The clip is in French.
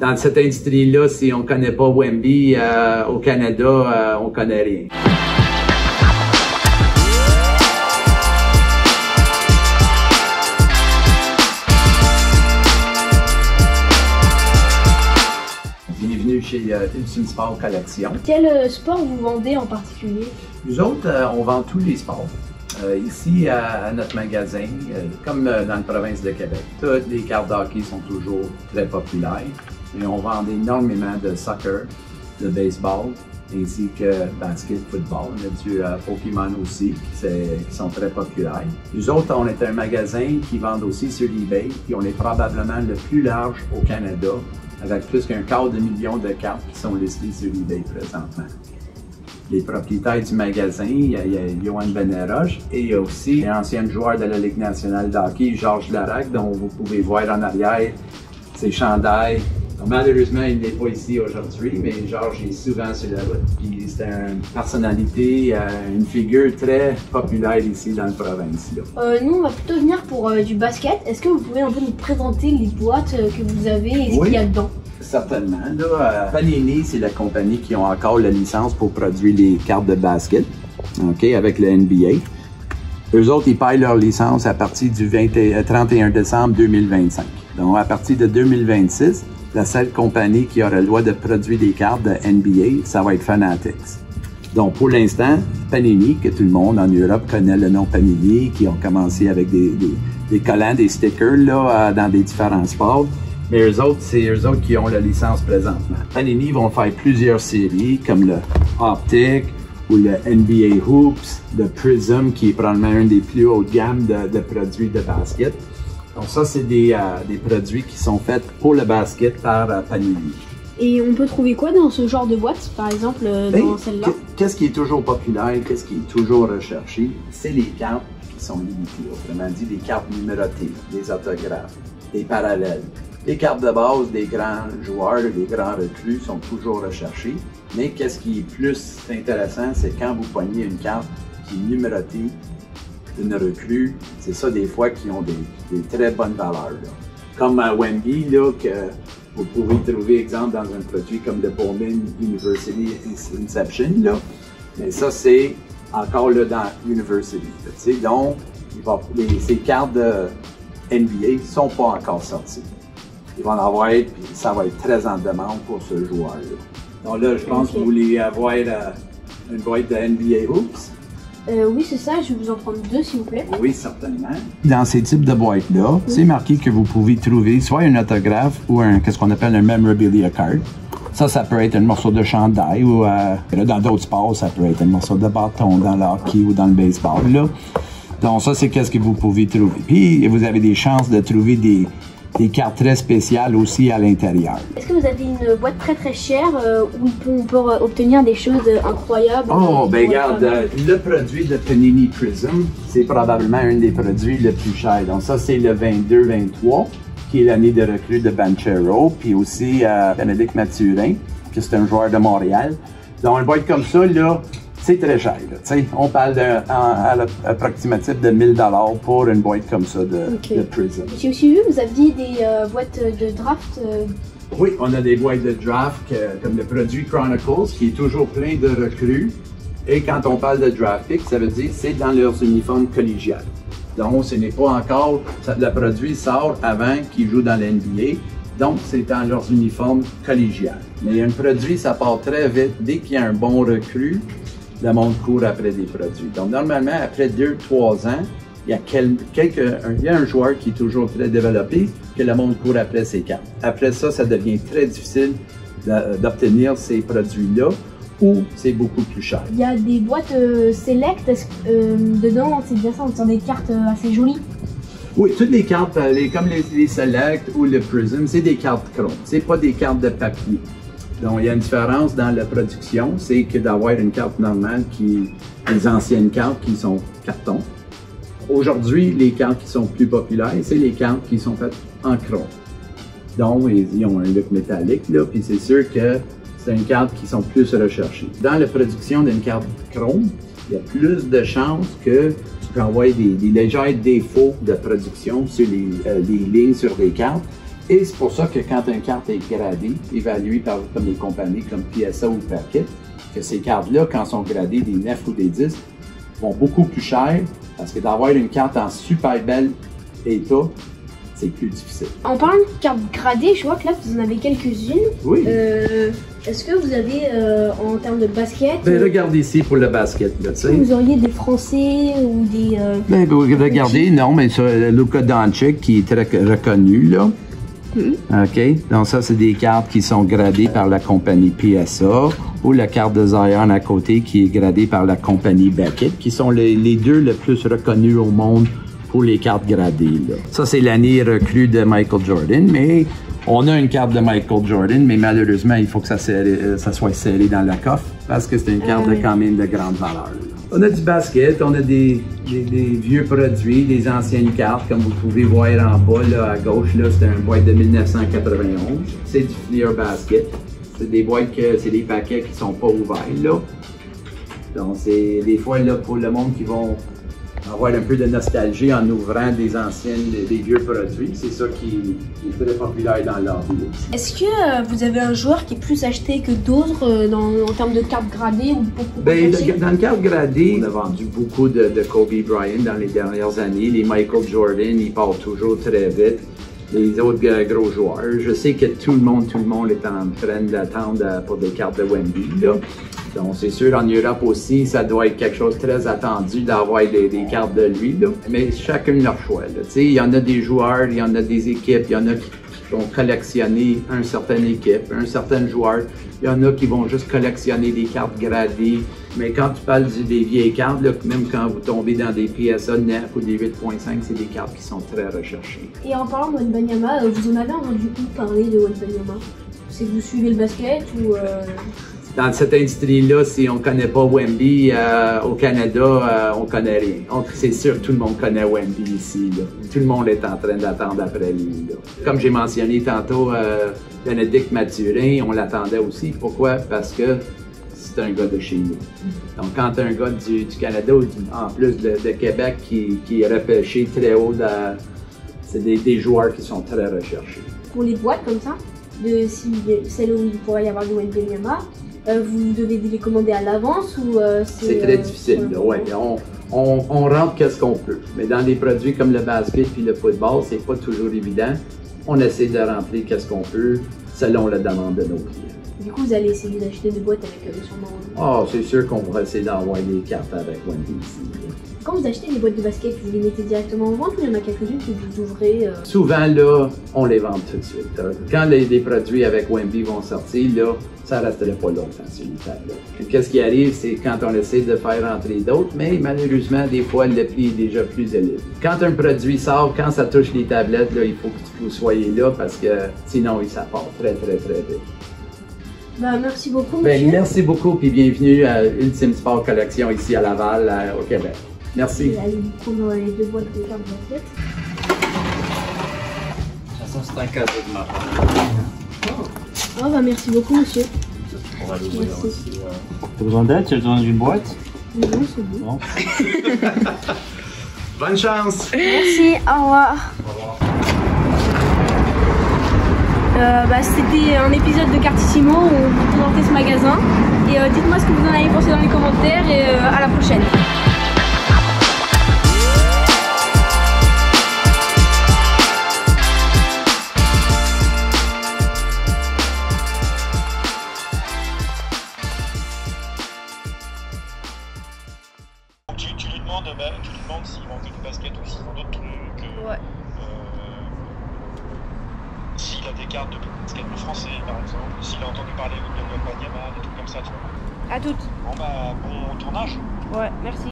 dans cette industrie-là, si on ne connaît pas Wemby au Canada, on ne connaît rien. Bienvenue chez Ultime Sport Collection. Quel sport vous vendez en particulier? Nous autres, on vend tous les sports. Ici, à notre magasin, comme dans la province de Québec, toutes les cartes de hockey sont toujours très populaires. Et on vend énormément de soccer, de baseball, ainsi que basket, football. On a du Pokémon aussi, qui sont très populaires. Nous autres, on est un magasin qui vend aussi sur eBay, puis on est probablement le plus large au Canada, avec plus d'250 000 de cartes qui sont listées sur eBay présentement. Les propriétaires du magasin, il y a Johan Beneroche et il y a aussi un ancien joueur de la Ligue nationale de hockey, Georges Larac, dont vous pouvez voir en arrière ses chandails. Malheureusement, il n'est pas ici aujourd'hui, mais Georges est souvent sur la route. Puis c'est une personnalité, une figure très populaire ici dans la province. Nous, on va plutôt venir pour du basket. Est-ce que vous pouvez un peu nous présenter les boîtes que vous avez et ce qu'il y a dedans? Certainement. Là, Panini, c'est la compagnie qui ont encore la licence pour produire les cartes de basket, avec le NBA. Eux autres, ils payent leur licence à partir du 31 décembre 2025. Donc, à partir de 2026, la seule compagnie qui aura le droit de produire des cartes de NBA, ça va être Fanatics. Donc, pour l'instant, Panini, que tout le monde en Europe connaît le nom Panini, qui ont commencé avec des collants, des stickers là, dans des différents sports. Mais eux autres, c'est eux autres qui ont la licence présentement. Panini vont faire plusieurs séries, comme le Optic ou le NBA Hoops, le Prism, qui est probablement un des plus hautes gammes de produits de basket. Donc ça, c'est des produits qui sont faits pour le basket par Panini. Et on peut trouver quoi dans ce genre de boîte, par exemple dans celle-là? Qu'est-ce qui est toujours populaire, qu'est-ce qui est toujours recherché? C'est les cartes qui sont limitées, autrement dit, des cartes numérotées, des autographes, des parallèles. Les cartes de base des grands joueurs, des grands recrues sont toujours recherchées. Mais qu'est-ce qui est plus intéressant, c'est quand vous poignez une carte qui est numérotée d'une recrue, c'est ça des fois qui ont des très bonnes valeurs. Là. Comme à Wemby, là, que vous pouvez trouver exemple dans un produit comme le Bowman University Inception. Là. Mais ça, c'est encore là dans University. Donc, ces cartes de NBA ne sont pas encore sorties. Ils vont en avoir, puis ça va être très en demande pour ce joueur-là. Donc là, je pense que vous voulez avoir une boîte de NBA Hoops. Oui, c'est ça. Je vais vous en prendre deux, s'il vous plaît. Oui, certainement. Dans ces types de boîtes-là, c'est marqué que vous pouvez trouver soit un autographe ou qu'est-ce qu'on appelle un memorabilia card. Ça peut être un morceau de chandail ou dans d'autres sports, ça peut être un morceau de bâton dans le hockey ou dans le baseball. Là. Donc ça, c'est qu'est-ce que vous pouvez trouver. Puis, vous avez des chances de trouver des cartes très spéciales aussi à l'intérieur. Est-ce que vous avez une boîte très très chère où on peut obtenir des choses incroyables? Oh, ben regarde, le produit de Panini Prism, c'est probablement un des produits les plus chers. Donc ça, c'est le 22-23, qui est l'année de recrue de Banchero, puis aussi Bénédicte Mathurin, qui c'est un joueur de Montréal. Donc une boîte comme ça, là, c'est très cher. Là, on parle approximatif de 1000 $ pour une boîte comme ça de Prism. J'ai aussi vu, vous aviez des boîtes de draft. Oui, on a des boîtes de draft comme le produit Chronicles, qui est toujours plein de recrues. Et quand on parle de draft pick, ça veut dire que c'est dans leurs uniformes collégiales. Donc, ce n'est pas encore, le produit sort avant qu'ils jouent dans l'NBA. Donc, c'est dans leurs uniformes collégiales. Mais un produit, ça part très vite. Dès qu'il y a un bon recrue, le monde court après des produits. Donc, normalement, après 2-3 ans, il y a un joueur qui est toujours très développé, que le monde court après ses cartes. Après ça, ça devient très difficile d'obtenir ces produits-là, ou c'est beaucoup plus cher. Il y a des boîtes select, dedans, c'est bien ça, on sent des cartes assez jolies. Oui, toutes les cartes, comme les Select ou le Prism, c'est des cartes chrome. C'est pas des cartes de papier. Donc, il y a une différence dans la production, c'est que d'avoir une carte normale les anciennes cartes qui sont carton. Aujourd'hui, les cartes qui sont plus populaires, c'est les cartes qui sont faites en chrome. Donc, ils ont un look métallique, là, puis c'est sûr que c'est une carte qui sont plus recherchées. Dans la production d'une carte chrome, il y a plus de chances que tu peux avoir des légers défauts de production sur les lignes sur les cartes. Et c'est pour ça que quand une carte est gradée, évaluée par comme les compagnies comme PSA ou Packet, que ces cartes-là, quand sont gradées des 9 ou des 10, vont beaucoup plus cher parce que d'avoir une carte en super bel état, c'est plus difficile. En parlant de cartes gradées, je vois que là vous en avez quelques-unes. Oui. Est-ce que vous avez, en termes de basket, Ben, regardez ici pour le basket. est-ce que vous auriez des Français ou des... Ben, regardez, non, mais sur Luka Doncic qui est très reconnu, là. OK? Donc ça, c'est des cartes qui sont gradées par la compagnie PSA ou la carte de Zion à côté qui est gradée par la compagnie Beckett, qui sont les deux les plus reconnus au monde pour les cartes gradées, là. Ça, c'est l'année recrue de Michael Jordan, mais on a une carte de Michael Jordan, mais malheureusement, il faut que ça soit scellé dans la coffre parce que c'est une carte de quand même de grande valeur, là. On a du basket, on a des vieux produits, des anciennes cartes, comme vous pouvez voir en bas, là, à gauche, là, c'est un boîte de 1991. C'est du Fleer Basket. C'est des boîtes c'est des paquets qui sont pas ouverts, là. Donc, c'est des fois, là, pour le monde qui vont avoir un peu de nostalgie en ouvrant des vieux produits. C'est ça qui est très populaire dans l'hobby. Est-ce que vous avez un joueur qui est plus acheté que d'autres en termes de cartes gradées ou beaucoup Ben, dans le carte gradée, on a vendu beaucoup de Kobe Bryant dans les dernières années. Les Michael Jordan, ils partent toujours très vite. Les autres gros joueurs. Je sais que tout le monde est en train d'attendre pour des cartes de Wemby, là. Donc, c'est sûr, en Europe aussi, ça doit être quelque chose de très attendu d'avoir des cartes de lui, là. Mais chacun leur choix, là. Tu sais, il y en a des joueurs, il y en a des équipes, il y en a qui vont collectionner une certaine équipe, un certain joueur. Il y en a qui vont juste collectionner des cartes gradées. Mais quand tu parles des vieilles cartes, là, même quand vous tombez dans des PSA 9 ou des 8.5, c'est des cartes qui sont très recherchées. Et en parlant de Wembanyama, vous en avez entendu parler de Wembanyama? C'est que vous suivez le basket ou... Dans cette industrie-là, si on ne connaît pas Wemby au Canada, on ne connaît rien. C'est sûr que tout le monde connaît Wemby ici, là. Tout le monde est en train d'attendre après lui, là. Comme j'ai mentionné tantôt, Bénédicte Mathurin, on l'attendait aussi. Pourquoi? Parce que c'est un gars de chez nous. Donc, quand tu as un gars du Canada, ou en plus de Québec, qui est repêché très haut, c'est des joueurs qui sont très recherchés. Pour les boîtes comme ça, celles où il pourrait y avoir du Wembanyama, vous devez les commander à l'avance ou c'est très difficile, là, ouais. On rentre qu'est-ce qu'on peut. Mais dans des produits comme le basket puis le football, c'est pas toujours évident. On essaie de rentrer qu'est-ce qu'on peut selon la demande de nos clients. Du coup, vous allez essayer d'acheter des boîtes avec sûrement... Ah, c'est sûr qu'on va essayer d'envoyer des cartes avec Wemby ici. Quand vous achetez des boîtes de basket, vous les mettez directement en vente ou il y en a quelques-unes que vous ouvrez Souvent, là, on les vend tout de suite. Quand les produits avec Wemby vont sortir, là, ça ne resterait pas longtemps sur une table. Qu'est-ce qui arrive, c'est quand on essaie de faire rentrer d'autres, mais malheureusement, des fois, le prix est déjà plus élevé. Quand un produit sort, quand ça touche les tablettes, là, il faut que vous soyez là parce que sinon, ça part très, très, très vite. Bah, merci beaucoup, monsieur. Merci beaucoup, puis bienvenue à Ultime Sport Collection ici à Laval, au Québec. Merci. Allez prendre les 2 boîtes de cartes basket. De toute façon, c'est un cadeau de ma part. Oh, bah, merci beaucoup, monsieur. On va l'ouvrir aussi. T'as besoin d'aide? Tu as besoin d'une boîte? Non, c'est bon. Non. Bonne chance! Merci, au revoir. Au revoir. C'était un épisode de Cartissimo où on vous présentait ce magasin. Et dites-moi ce que vous en avez pensé dans les commentaires et à la prochaine. Tu lui demandes s'il vend que du basket ou s'il vend d'autres trucs. Ouais. S'il a des cartes de basket français, par exemple, s'il a entendu parler de Wembanyama, des trucs comme ça, tu vois. À toutes. Bon tournage. Ouais, merci.